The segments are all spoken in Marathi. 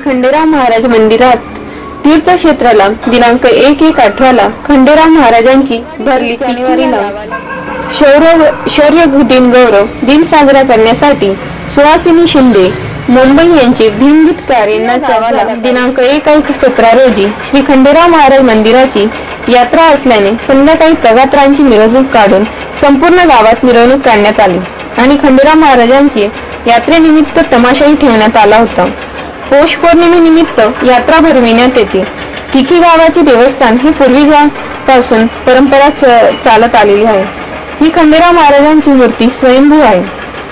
खंडेराव महाराज मंदिरात तीर्थक्षेत्राला दिनांक 1/1/18 खंडेराव महाराजांची भरली जानेवारीला शौर्य दिन गौरव दिन साजरा करण्यासाठी सुहासिनी शिंदे मुंबई यांचे भीमगीत कार्याला दिनांक 1/17 रोजी श्री खंडेराव महाराज मंदिराची यात्रा असल्याने संध्याकाळी प्रभातरांची मिरवणूक काढून संपूर्ण गावात मिरवणूक काढण्यात आली आणि खंडेराव महाराजांची यात्रेनिमित्त तमाशाही ठेवण्यात आला होता। पौष पौर्णिमेनिमित्त यात्रा भरविण्यात येते। ठिकी गावाचे देवस्थान ही पूर्वीपासून परंपरा चालत आलेली आहे। ही खंडेराव महाराजांची मूर्ती स्वयंभू आहे,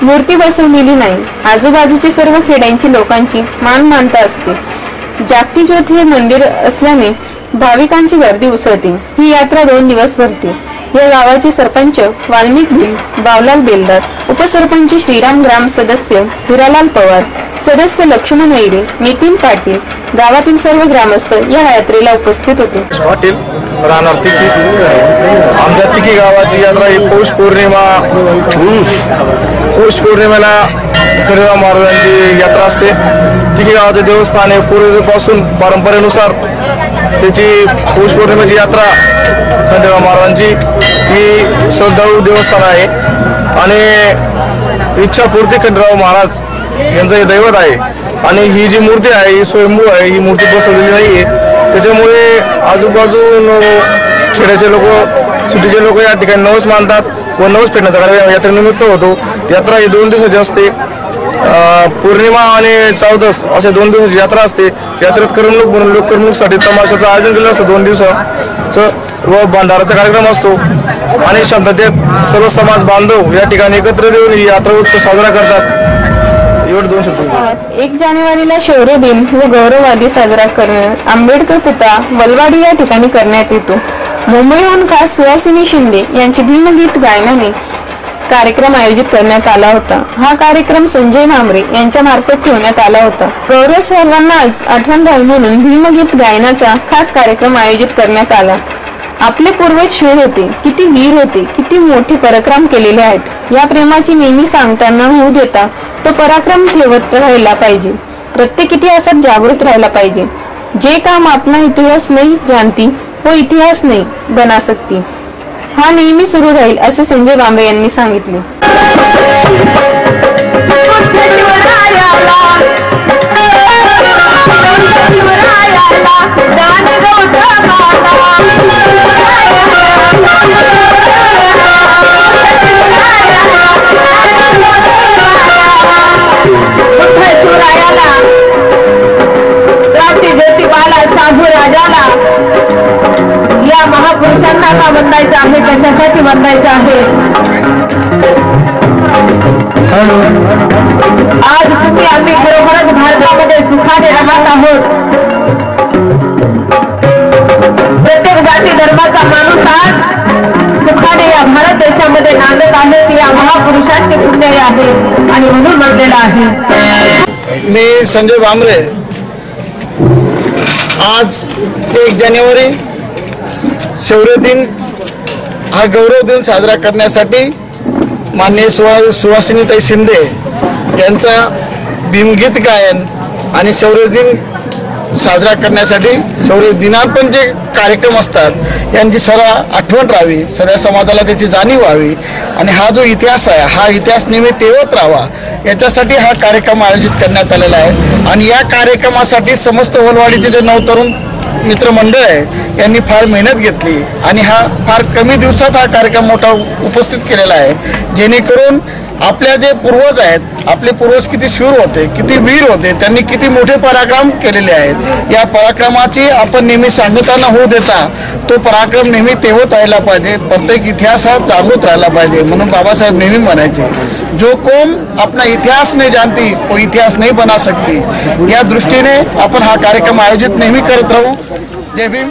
मूर्ती बसवलेली नाही। आजूबाजूची सर्व खेड्यांची लोकांची मानमानता असते। जागती ज्योत हे मंदिर असल्याने भाविकांची गर्दी उसळते। ही यात्रा 2 दिवस भरते। या गावाचे सरपंच वाल्मिक भिल, बावलाल बेलदार, उपसरपंच श्रीराम ग्राम सदस्य हिरालाल पवार, सदस्य लक्ष्मण हैरे, नितीन पाटील, गावातील सर्व ग्रामस्थ या यात्रेला उपस्थित होते। पाटील राहणार तिकी, आमच्या तिकी गावाची यात्रा ही पौष पौर्णिमेला खंडेराव महाराजांची यात्रा असते। तिकी गावाचे देवस्थान हे पूर्वीपासून परंपरेनुसार त्याची पौष पौर्णिमेची यात्रा खंडेराव महाराजांची ही श्रद्धाळू देवस्थान आहे आणि इच्छापूर्ती खंडेराव महाराज यांचं हे दैवत आहे। आणि ही जी मूर्ती आहे ही स्वयंभू आहे, ही मूर्ती बसवलेली नाही आहे। त्याच्यामुळे आजूबाजून खेड्याचे लोक, सिटीचे लोक या ठिकाणी नवस मानतात व नवस फेडण्याचा कार्यक्रम यात्रेनिमित्त होतो। यात्रा ही 2 दिवसाची असते। पौर्णिमा आणि चौदस असे 2 दिवसाची यात्रा असते। यात्रेत करमणूक म्हणून लोककरमणूकीसाठी तमाशाचं आयोजन केलं असतं 2 दिवसाचं व भंडाराचा कार्यक्रम असतो आणि शांततेत सर्व समाज बांधव या ठिकाणी एकत्र येऊन ही यात्रा उत्सव साजरा करतात। एवढे 2 शब्द। 1 जानेवारीला शौर्य दिन व गौरवादी साजरा करण्यात आंबेडकर पुतळा वलवाडी या ठिकाणी करण्यात येतो। मुंबईहून खास सुहासिनी शिंदे यांचे भीमगीत गायनाने कार्यक्रम आयोजित करण्यात आला होता। हा कार्यक्रम संजय भामरे यांच्या मार्फत ठेवण्यात आला होता। गौरव सर्वांना आठवण राहील म्हणून भीमगीत गायनाचा खास कार्यक्रम आयोजित करण्यात आला। आपले पूर्वज शूर होते, किती वीर होते, किती मोठे पराक्रम केलेले आहेत। या प्रेमाची नेहमी सांगताना होऊ देता तो पराक्रम ठेवत राहिला पाहिजे। प्रत्येक इतिहासात जागृत राहिला पाहिजे। जे काम अपना इतिहास नहीं जानती वो इतिहास नहीं बना सकती, हा नेहमी सुरू राहील असे संजय भामरे यांनी सांगितले। या महापुरुषांना का वंदायचं आहे, कशासाठी वंदायचं आहे? आज तुम्ही आम्ही खरोखरच भारतामध्ये सुखाने राहत आहोत। प्रत्येक जाती धर्माचा माणूस आज सुखाने या भारत देशामध्ये नांदत आहे। या महापुरुषांची पुण्य आहे आणि म्हणून म्हणलेला आहे। मी संजय भामरे आज 1 जानेवारी शौर्य दिन हा गौरव दिन साजरा करण्यासाठी माननीय सुहासिनीताई शिंदे यांचा भीमगीत गायन आणि शौर्य दिन साजरा करण्यासाठी शौर्य दिनात पण जे कार्यक्रम असतात यांची आठवण राहावी, सगळ्या समाजाला त्याची जाणीव व्हावी आणि हा जो इतिहास आहे हा इतिहास नेहमी तेवत राहावा याच्यासाठी हा कार्यक्रम आयोजित करण्यात आलेला आहे। आणि या कार्यक्रमासाठी समस्त वलवाडीचे जे 9 तरुण मित्रमंडळ आहे यांनी फार मेहनत घेतली आणि हा फार कमी दिवसात हा कार्यक्रम मोठा उपस्थित केलेला आहे, जेणेकरून आपल्या जे पूर्वज आहेत, आपले पूर्वज किती शूर होते, किती वीर होते, त्यांनी किती मोठे पराक्रम केलेले आहेत। या पराक्रमाची आपण नेहमी सांगता न होऊ देता तो पराक्रम नेहमी तेवत राहिला पाहिजे। प्रत्येक इतिहास हा जागृत राहिला पाहिजे। म्हणून बाबासाहेब नेहमी म्हणायचे, जो कौम अपना इतिहास नहीं जानती वो इतिहास नहीं बना सकती। या दृष्टीने आपण हा कार्यक्रम आयोजित नेहमी करत राहू। जय भीम।